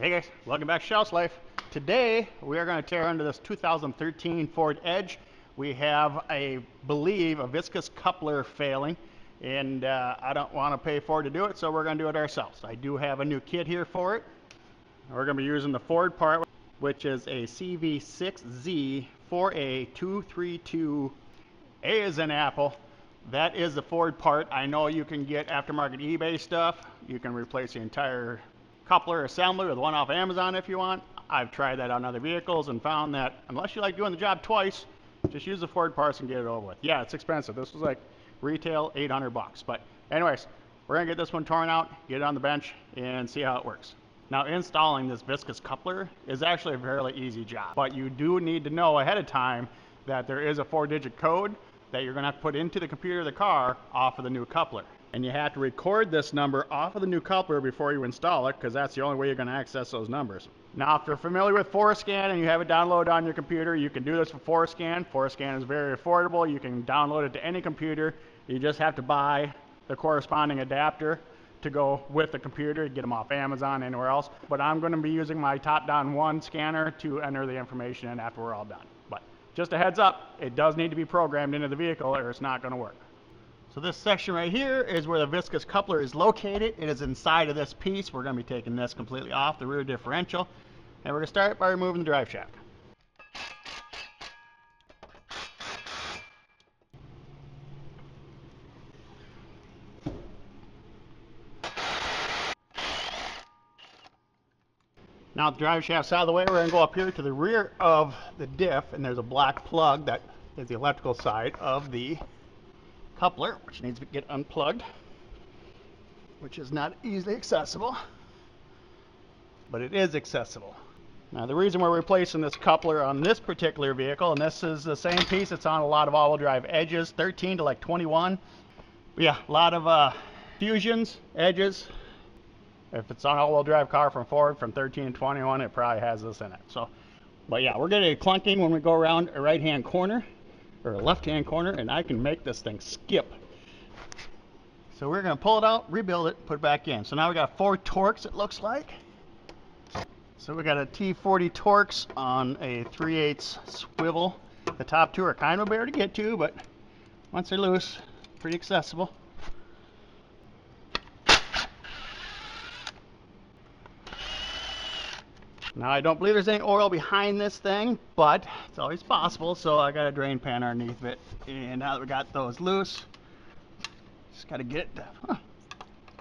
Hey guys, welcome back to Shouse Life. Today we are going to tear into this 2013 Ford Edge. We have I believe a viscous coupler failing, and I don't want to pay Ford to do it, so we're going to do it ourselves. I do have a new kit here for it. We're going to be using the Ford part, which is a CV6Z 4A232. A is in Apple. That is the Ford part. I know you can get aftermarket eBay stuff. You can replace the entire coupler assembly with one off Amazon if you want. I've tried that on other vehicles and found that unless you like doing the job twice, just use the Ford parts and get it over with. Yeah, it's expensive. This was like retail $800. But anyways, we're gonna get this one torn out, get it on the bench, and see how it works. Now, installing this viscous coupler is actually a fairly easy job, but you do need to know ahead of time that there is a 4-digit code that you're gonna have to put into the computer of the car off of the new coupler. And you have to record this number off of the new coupler before you install it, because that's the only way you're going to access those numbers. Now, if you're familiar with ForScan and you have it downloaded on your computer, you can do this with ForScan. ForScan is very affordable. You can download it to any computer. You just have to buy the corresponding adapter to go with the computer. Get them off Amazon, anywhere else. But I'm going to be using my top-down 1 scanner to enter the information in after we're all done. But just a heads up, it does need to be programmed into the vehicle or it's not going to work. So this section right here is where the viscous coupler is located. It is inside of this piece. We're going to be taking this completely off the rear differential. And we're going to start by removing the drive shaft. Now the drive shaft's out of the way, we're going to go up here to the rear of the diff, and there's a black plug that is the electrical side of the coupler, which needs to get unplugged, which is not easily accessible, but it is accessible. Now the reason we're replacing this coupler on this particular vehicle, and this is the same piece that's on a lot of all-wheel drive Edges, 13 to like 21. But yeah, a lot of Fusions, Edges. If it's on an all-wheel drive car from Ford from 13 to 21, it probably has this in it. So, but yeah, we're getting clunking when we go around a right-hand corner or a left-hand corner, and I can make this thing skip. So we're going to pull it out, rebuild it, put it back in. So now we got 4 Torx, it looks like. So we got a T40 Torx on a 3/8 swivel. The top 2 are kind of a bear to get to, but once they're loose, pretty accessible. Now I don't believe there's any oil behind this thing, but it's always possible, so I got a drain pan underneath it. And now that we got those loose, just gotta get it to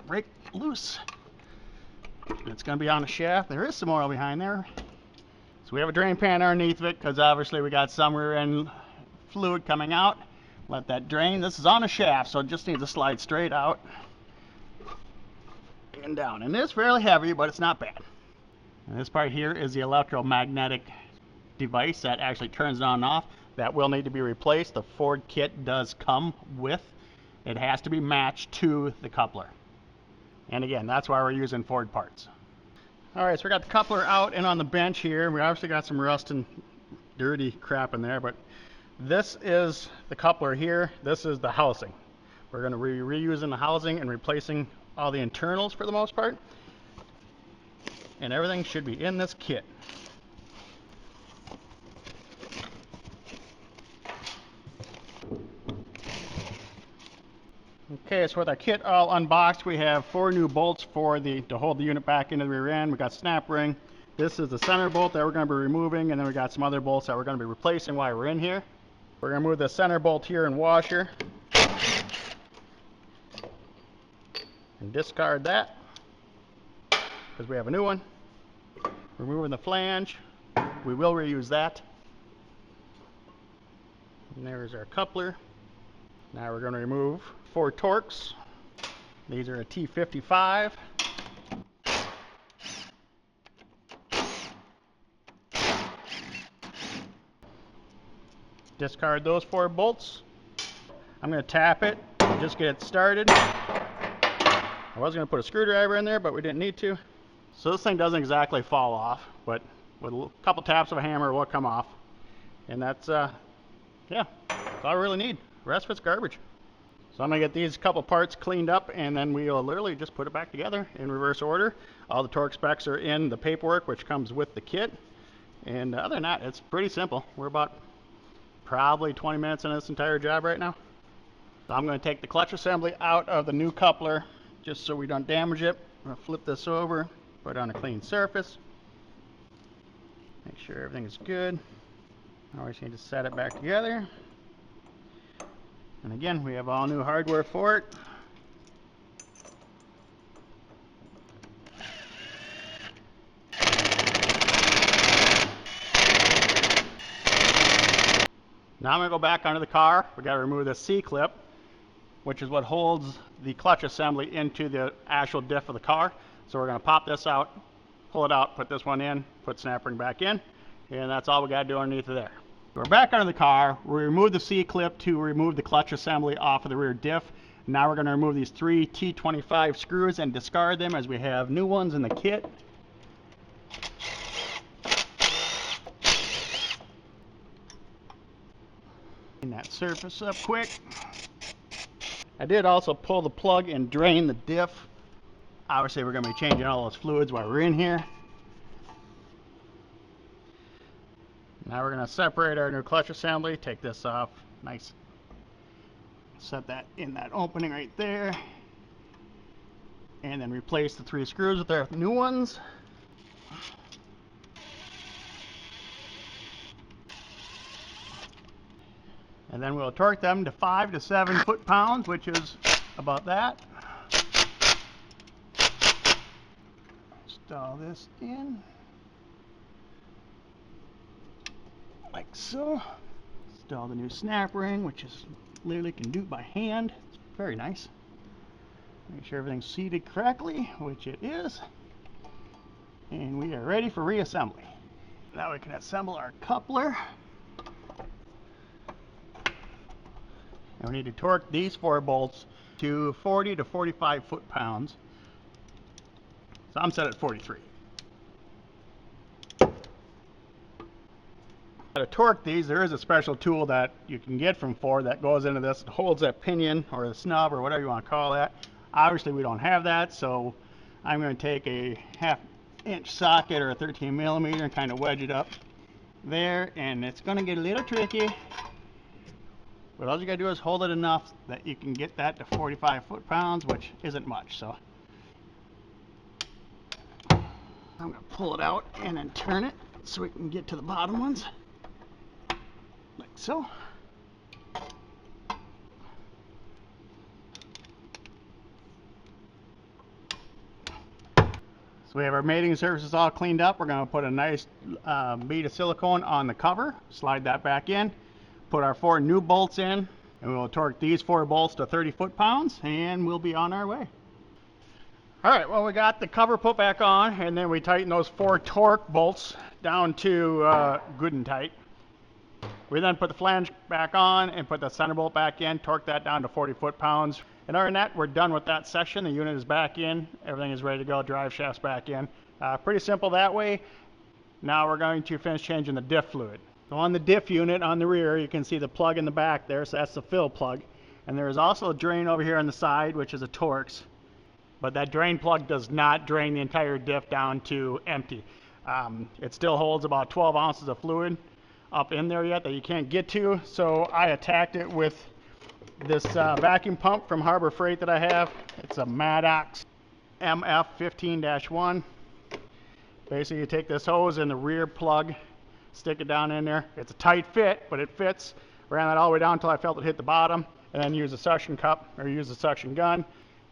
break loose. And it's gonna be on the shaft. There is some oil behind there. So we have a drain pan underneath it, because obviously we got some rear end fluid coming out. Let that drain. This is on a shaft, so it just needs to slide straight out and down. And it's fairly heavy, but it's not bad. And this part here is the electromagnetic device that actually turns it on and off. That will need to be replaced. The Ford kit does come with. It has to be matched to the coupler. And again, that's why we're using Ford parts. Alright, so we got the coupler out and on the bench here. We obviously got some rust and dirty crap in there, but this is the coupler here. This is the housing. We're going to be reusing the housing and replacing all the internals for the most part. And everything should be in this kit. Okay, so with our kit all unboxed, we have 4 new bolts for to hold the unit back into the rear end. We got snap ring. This is the center bolt that we're going to be removing, and then we got some other bolts that we're going to be replacing while we're in here. We're going to move the center bolt here and washer and discard that because we have a new one. Removing the flange, we will reuse that. And there's our coupler. Now we're going to remove 4 Torx. These are a T55. Discard those 4 bolts. I'm going to tap it and just get it started. I was going to put a screwdriver in there, but we didn't need to. So this thing doesn't exactly fall off, but with a couple taps of a hammer it will come off. And that's, yeah, that's all I really need. The rest of it's garbage. So I'm going to get these couple parts cleaned up, and then we'll literally just put it back together in reverse order. All the torque specs are in the paperwork, which comes with the kit. And other than that, it's pretty simple. We're about probably 20 minutes in this entire job right now. So I'm going to take the clutch assembly out of the new coupler just so we don't damage it. I'm going to flip this over, put it on a clean surface. Make sure everything is good. I always need to set it back together. And again, we have all new hardware for it. Now I'm going to go back under the car. We got to remove the C-clip, which is what holds the clutch assembly into the actual diff of the car. So we're going to pop this out, pull it out, put this one in, put snap ring back in, and that's all we got to do underneath of there. We're back under the car. We removed the C-clip to remove the clutch assembly off of the rear diff. Now we're going to remove these 3 T25 screws and discard them as we have new ones in the kit. Clean that surface up quick. I did also pull the plug and drain the diff. Obviously we're going to be changing all those fluids while we're in here. Now we're going to separate our new clutch assembly, take this off, nice. Set that in that opening right there. And then replace the 3 screws with our new ones. And then we'll torque them to 5 to 7 foot-pounds, which is about that. Install this in. Like so. Install the new snap ring, which is literally can do it by hand. It's very nice. Make sure everything's seated correctly, which it is. And we are ready for reassembly. Now we can assemble our coupler. And we need to torque these 4 bolts to 40 to 45 foot-pounds. So I'm set at 43. To torque these, there is a special tool that you can get from Ford that goes into this. It holds that pinion or the snub or whatever you want to call that. Obviously we don't have that, so I'm going to take a 1/2 inch socket or a 13 millimeter and kind of wedge it up there, and it's going to get a little tricky. But all you gotta do is hold it enough that you can get that to 45 foot-pounds, which isn't much. So I'm gonna pull it out and then turn it so we can get to the bottom ones, like so. So we have our mating surfaces all cleaned up. We're gonna put a nice bead of silicone on the cover, slide that back in. Put our 4 new bolts in, and we'll torque these 4 bolts to 30 foot-pounds, and we'll be on our way. All right, well, we got the cover put back on, and then we tighten those 4 torque bolts down to good and tight. We then put the flange back on and put the center bolt back in, torque that down to 40 foot-pounds. And other than that, we're done with that section. The unit is back in, everything is ready to go, drive shaft's back in. Pretty simple that way. Now we're going to finish changing the diff fluid. So on the diff unit on the rear, you can see the plug in the back there, so that's the fill plug. And there is also a drain over here on the side, which is a Torx. But that drain plug does not drain the entire diff down to empty. It still holds about 12 ounces of fluid up in there yet that you can't get to. So I attacked it with this vacuum pump from Harbor Freight that I have. It's a Maddox MF15-1. Basically, you take this hose and the rear plug, stick it down in there. It's a tight fit, but it fits. Ran that all the way down until I felt it hit the bottom, and then use a suction cup or use a suction gun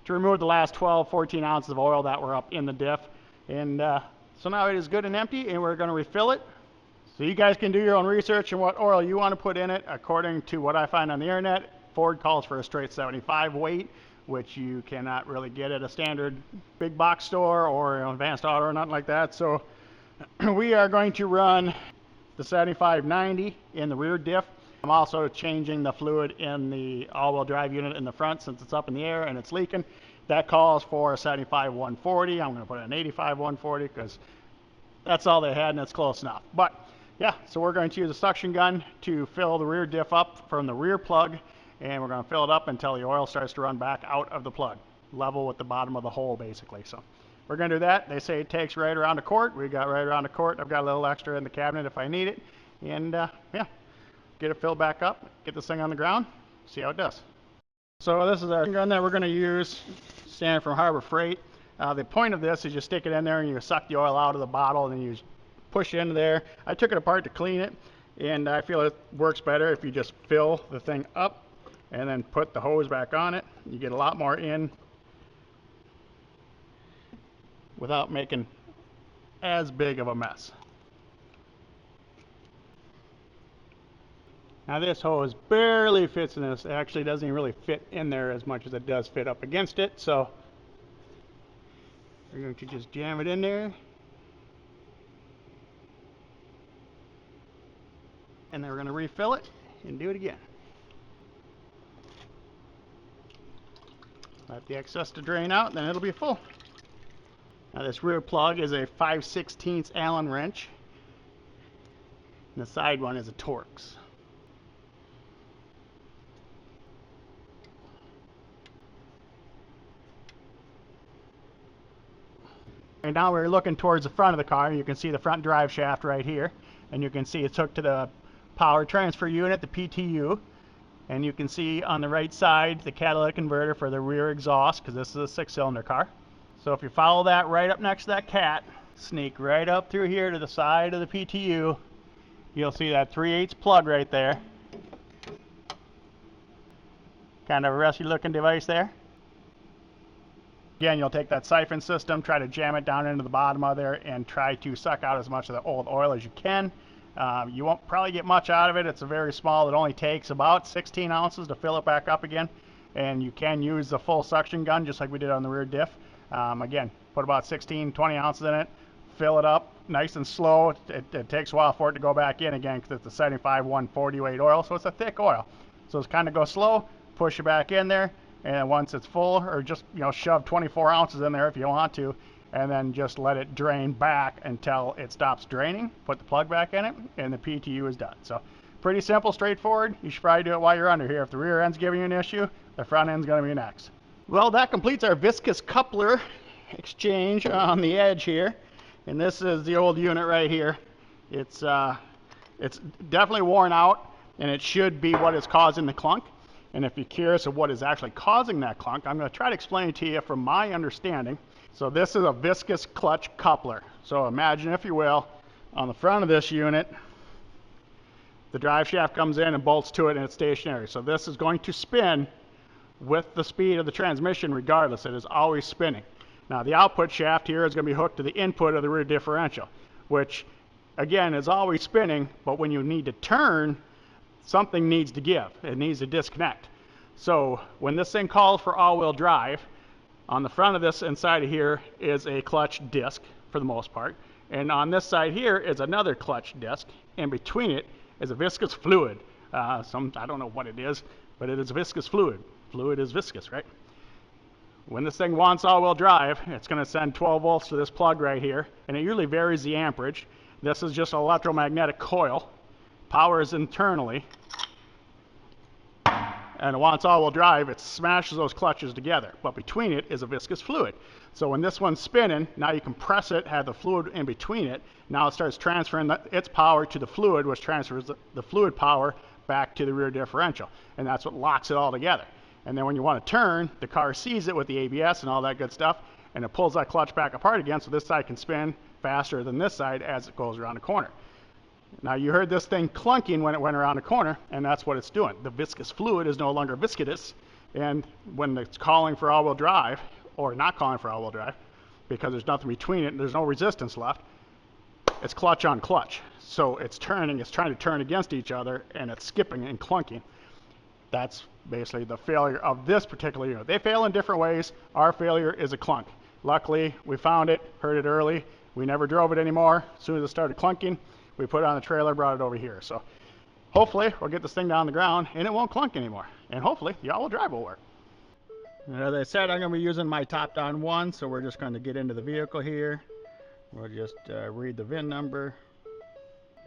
to remove the last 12, 14 ounces of oil that were up in the diff. And so now it is good and empty, and we're going to refill it. So you guys can do your own research on what oil you want to put in it. According to what I find on the internet, Ford calls for a straight 75 weight, which you cannot really get at a standard big box store or Advanced Auto or nothing like that. So we are going to run the 75/90 in the rear diff. I'm also changing the fluid in the all-wheel drive unit in the front since it's up in the air and it's leaking. That calls for a 75/140. I'm going to put an 85/140 because that's all they had and it's close enough. But yeah, so we're going to use a suction gun to fill the rear diff up from the rear plug and we're going to fill it up until the oil starts to run back out of the plug, level with the bottom of the hole basically. So we're going to do that. They say it takes right around a quart. We got right around a quart. I've got a little extra in the cabinet if I need it. And yeah, get it filled back up, get this thing on the ground, see how it does. So this is our gun that we're going to use, standard from Harbor Freight. The point of this is you stick it in there and you suck the oil out of the bottle and then you push it into there. I took it apart to clean it, and I feel it works better if you just fill the thing up and then put the hose back on it. You get a lot more in without making as big of a mess. Now this hose barely fits in this. It actually doesn't even really fit in there as much as it does fit up against it. So we're going to just jam it in there. And then we're going to refill it and do it again. Let the excess to drain out, then it'll be full. Now this rear plug is a 5/16 Allen wrench, and the side one is a Torx. And now we're looking towards the front of the car. You can see the front drive shaft right here, and you can see it's hooked to the power transfer unit, the PTU. And you can see on the right side the catalytic converter for the rear exhaust, because this is a 6-cylinder car. So if you follow that right up next to that cat, sneak right up through here to the side of the PTU, you'll see that 3/8 plug right there. Kind of a rusty looking device there. Again, you'll take that siphon system, try to jam it down into the bottom of there, and try to suck out as much of the old oil as you can. You won't probably get much out of it. It's a very small. It only takes about 16 ounces to fill it back up again. And you can use the full suction gun just like we did on the rear diff. Again, put about 16, 20 ounces in it, fill it up nice and slow. It takes a while for it to go back in again because it's a 75/140 weight oil, so it's a thick oil. So it's kind of go slow, push it back in there, and once it's full, or just shove 24 ounces in there if you want to, and then just let it drain back until it stops draining. Put the plug back in it, and the PTU is done. So pretty simple, straightforward. You should probably do it while you're under here. If the rear end's giving you an issue, the front end's going to be next. Well, that completes our viscous coupler exchange on the edge here. And this is the old unit right here. It's definitely worn out, and it should be what is causing the clunk. And if you're curious of what is actually causing that clunk, I'm going to try to explain it to you from my understanding. So this is a viscous clutch coupler. So imagine, if you will, on the front of this unit, the drive shaft comes in and bolts to it and it's stationary. So this is going to spin with the speed of the transmission regardless. It is always spinning. Now the output shaft here is going to be hooked to the input of the rear differential, which again is always spinning, but when you need to turn, something needs to give. It needs to disconnect. So when this thing calls for all-wheel drive, on the front of this inside of here is a clutch disc for the most part. And on this side here is another clutch disc. In between it is a viscous fluid. I don't know what it is, but it is viscous fluid. Fluid is viscous, right? When this thing wants all-wheel drive, it's going to send 12 volts to this plug right here, and it usually varies the amperage. This is just an electromagnetic coil. Power is internally. And it wants all-wheel drive, it smashes those clutches together. But between it is a viscous fluid. So when this one's spinning, now you compress it, have the fluid in between it. Now it starts transferring its power to the fluid, which transfers the fluid power back to the rear differential. And that's what locks it all together. And then when you want to turn, the car sees it with the ABS and all that good stuff, and it pulls that clutch back apart again, so this side can spin faster than this side as it goes around the corner. Now you heard this thing clunking when it went around the corner, and that's what it's doing. The viscous fluid is no longer viscous, and when it's calling for all-wheel drive, or not calling for all-wheel drive, because there's nothing between it and there's no resistance left, it's clutch on clutch. So it's trying to turn against each other, and it's skipping and clunking. That's basically the failure of this particular unit. They fail in different ways. Our failure is a clunk. Luckily, we found it, heard it early. We never drove it anymore. As soon as it started clunking, we put it on the trailer, brought it over here. So hopefully we'll get this thing down on the ground and it won't clunk anymore. And hopefully the all-wheel drive will work. And as I said, I'm going to be using my top-down one, so we're just going to get into the vehicle here. We'll just read the VIN number.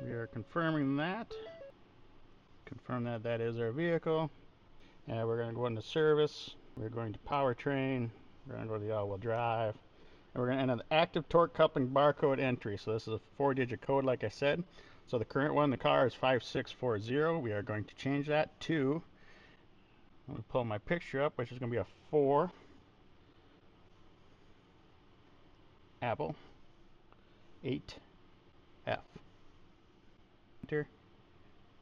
We are confirming that. Confirm that that is our vehicle. And we're going to go into service. We're going to powertrain. We're going to go to the all-wheel drive. And we're going to enter the active torque coupling barcode entry. So this is a 4-digit code, like I said. So the current one in the car is 5640. We are going to change that to, I'm going to pull my picture up, which is going to be a 4 Apple 8F. Enter.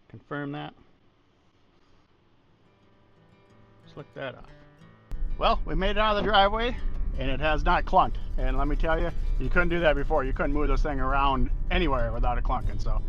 Confirm that. Slick that off. Well, we made it out of the driveway, and it has not clunked. And let me tell you, you couldn't do that before. You couldn't move this thing around anywhere without it clunking. So